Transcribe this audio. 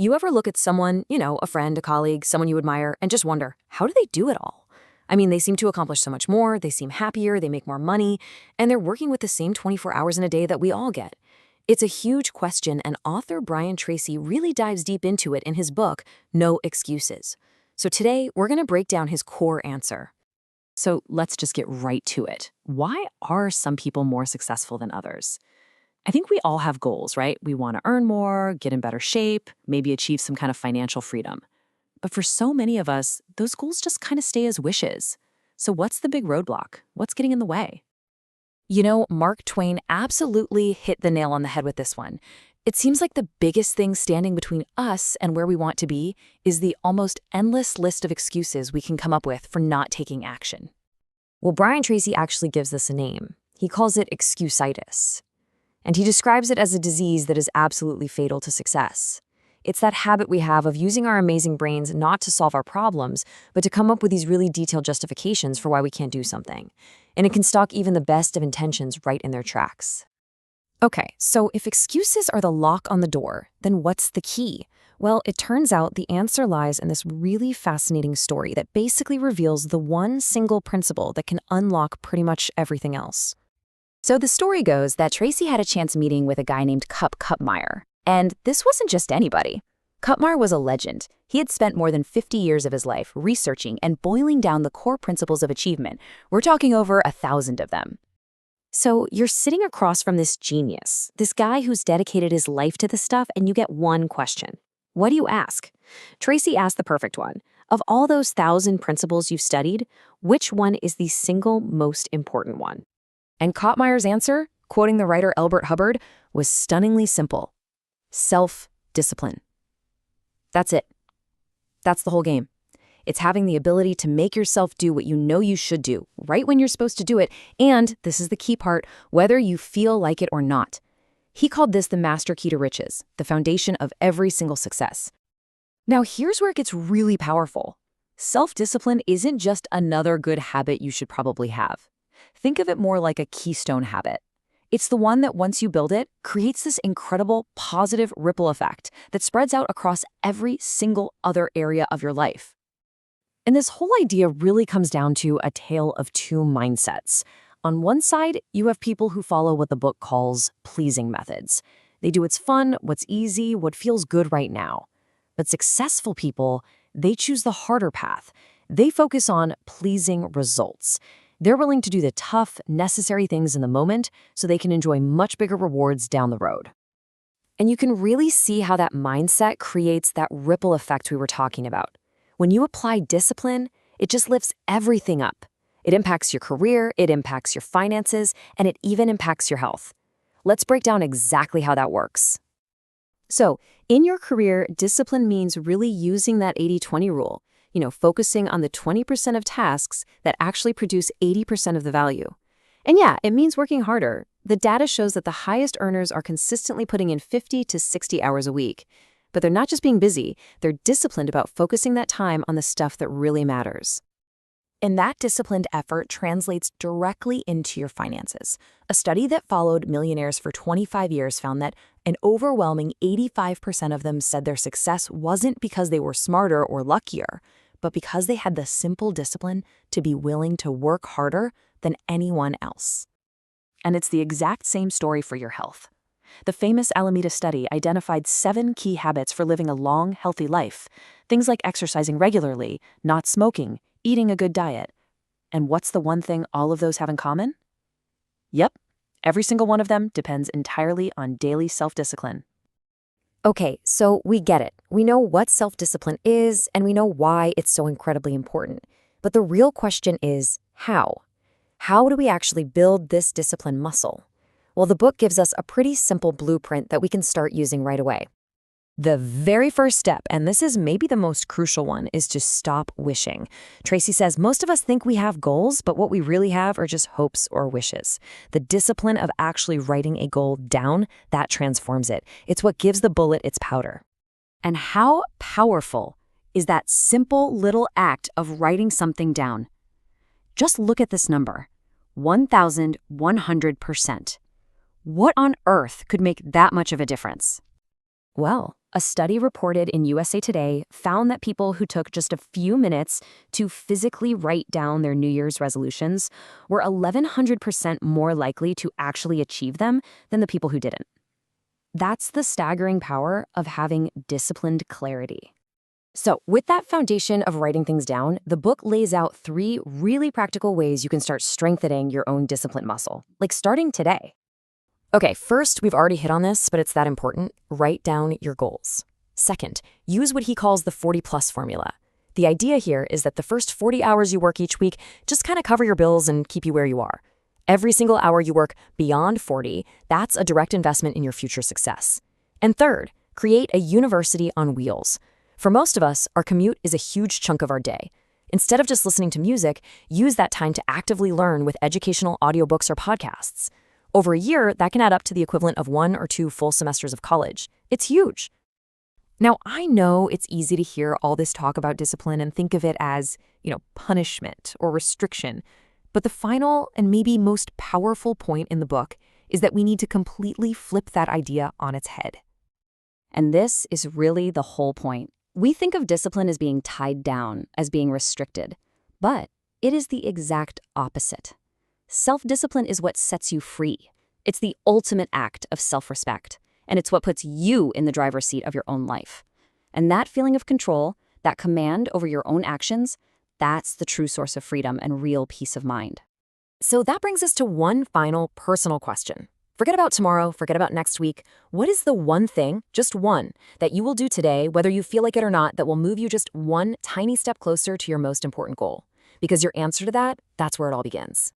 You ever look at someone, a friend, a colleague, someone you admire, and just wonder, how do they do it all? I mean, they seem to accomplish so much more, they seem happier, they make more money, and they're working with the same 24 hours in a day that we all get. It's a huge question, and author Brian Tracy really dives deep into it in his book, No Excuses. So today, we're going to break down his core answer. So let's just get right to it. Why are some people more successful than others? I think we all have goals, right? We want to earn more, get in better shape, maybe achieve some kind of financial freedom. But for so many of us, those goals just kind of stay as wishes. So what's the big roadblock? What's getting in the way? Mark Twain absolutely hit the nail on the head with this one. It seems like the biggest thing standing between us and where we want to be is the almost endless list of excuses we can come up with for not taking action. Well, Brian Tracy actually gives this a name. He calls it excusitis. And he describes it as a disease that is absolutely fatal to success. It's that habit we have of using our amazing brains not to solve our problems, but to come up with these really detailed justifications for why we can't do something. And it can stalk even the best of intentions right in their tracks. Okay, so if excuses are the lock on the door, then what's the key? Well, it turns out the answer lies in this really fascinating story that basically reveals the one single principle that can unlock pretty much everything else. So the story goes that Tracy had a chance meeting with a guy named Kup Kupmeyer. And this wasn't just anybody. Kupmeyer was a legend. He had spent more than 50 years of his life researching and boiling down the core principles of achievement. We're talking over 1,000 of them. So you're sitting across from this genius, this guy who's dedicated his life to this stuff, and you get one question. What do you ask? Tracy asked the perfect one. Of all those 1,000 principles you've studied, which one is the single most important one? And Kupmeyer's answer, quoting the writer Elbert Hubbard, was stunningly simple. Self-discipline. That's it. That's the whole game. It's having the ability to make yourself do what you know you should do, right when you're supposed to do it, and, this is the key part, whether you feel like it or not. He called this the master key to riches, the foundation of every single success. Now here's where it gets really powerful. Self-discipline isn't just another good habit you should probably have. Think of it more like a keystone habit. It's the one that once you build it, creates this incredible positive ripple effect that spreads out across every single other area of your life. And this whole idea really comes down to a tale of two mindsets. On one side, you have people who follow what the book calls pleasing methods. They do what's fun, what's easy, what feels good right now. But successful people, they choose the harder path. They focus on pleasing results. They're willing to do the tough, necessary things in the moment so they can enjoy much bigger rewards down the road. And you can really see how that mindset creates that ripple effect we were talking about. When you apply discipline, it just lifts everything up. It impacts your career, it impacts your finances, and it even impacts your health. Let's break down exactly how that works. So, in your career, discipline means really using that 80-20 rule. Focusing on the 20% of tasks that actually produce 80% of the value. And yeah, it means working harder. The data shows that the highest earners are consistently putting in 50 to 60 hours a week. But they're not just being busy, they're disciplined about focusing that time on the stuff that really matters. And that disciplined effort translates directly into your finances. A study that followed millionaires for 25 years found that an overwhelming 85% of them said their success wasn't because they were smarter or luckier, but because they had the simple discipline to be willing to work harder than anyone else. And it's the exact same story for your health. The famous Alameda study identified 7 key habits for living a long, healthy life. Things like exercising regularly, not smoking, eating a good diet. And what's the one thing all of those have in common? Yep, every single one of them depends entirely on daily self-discipline. Okay, so we get it. We know what self-discipline is, and we know why it's so incredibly important. But the real question is, how? How do we actually build this discipline muscle? Well, the book gives us a pretty simple blueprint that we can start using right away. The very first step, and this is maybe the most crucial one, is to stop wishing. Tracy says most of us think we have goals, but what we really have are just hopes or wishes. The discipline of actually writing a goal down, that transforms it. It's what gives the bullet its powder. And how powerful is that simple little act of writing something down? Just look at this number, 1,100%. What on earth could make that much of a difference? Well, a study reported in USA Today found that people who took just a few minutes to physically write down their New Year's resolutions were 1,100% more likely to actually achieve them than the people who didn't. That's the staggering power of having disciplined clarity. So, with that foundation of writing things down, the book lays out 3 really practical ways you can start strengthening your own discipline muscle, like starting today. Okay, first, we've already hit on this, but it's that important. Write down your goals. Second, use what he calls the 40-plus formula. The idea here is that the first 40 hours you work each week just kind of cover your bills and keep you where you are. Every single hour you work beyond 40, that's a direct investment in your future success. And third, create a university on wheels. For most of us, our commute is a huge chunk of our day. Instead of just listening to music, use that time to actively learn with educational audiobooks or podcasts. Over a year, that can add up to the equivalent of 1 or 2 full semesters of college. It's huge. Now, I know it's easy to hear all this talk about discipline and think of it as, punishment or restriction. But the final and maybe most powerful point in the book is that we need to completely flip that idea on its head. And this is really the whole point. We think of discipline as being tied down, as being restricted, but it is the exact opposite. Self-discipline is what sets you free. It's the ultimate act of self-respect, and it's what puts you in the driver's seat of your own life. And that feeling of control, that command over your own actions, that's the true source of freedom and real peace of mind. So that brings us to one final personal question. Forget about tomorrow, forget about next week. What is the one thing, just one, that you will do today, whether you feel like it or not, that will move you just one tiny step closer to your most important goal? Because your answer to that, that's where it all begins.